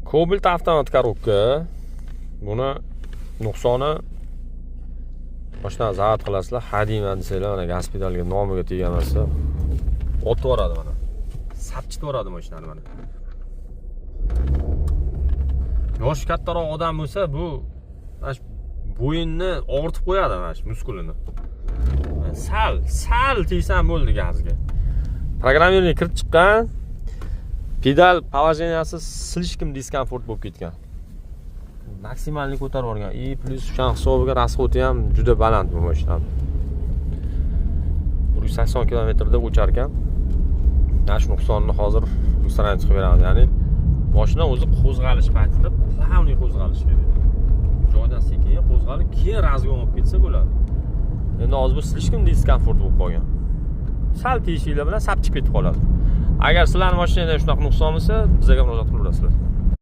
Cobalt avtomat korobka. Buni nuqsoni mashina zavat qilasizlar, hadima desanglar, mana gaz pedalga nomiga tegan narsa otib yuboradi mana. Sapchitib yuboradi mashinani mana. Yosh kattaroq odam bo'lsa, bu bo'yinni og'ritib qo'yadi mana shu muskulini. Sal tiysan bo'ldi gazga. Programmerni kirib chiqqan. Pedal положенияsi слишком diskomfort bo'lib ketgan. Maksimalni ko'tarib yuborgan. И plus o'shan hisobiga расходi ham juda baland bu mashinani. 180 kilometrda o'char ekan. Mana shu nuqsonni hozir ustran chiqib beramiz. Ya'ni mashina o'zi qo'zg'alish paytida plavniy qo'zg'alish kerak. Joydan sekin qo'zg'alib, keyin razgon olib ketsa bo'ladi. Endi hozir bu слишком diskomfort bo'lib qolgan. Sal tiyishinglar bilan sapchib ketib qoladi. Agar sizlarning mashinangizda shunaqa nuqson bo'lsa, bizga murojaat qilaverasizlar.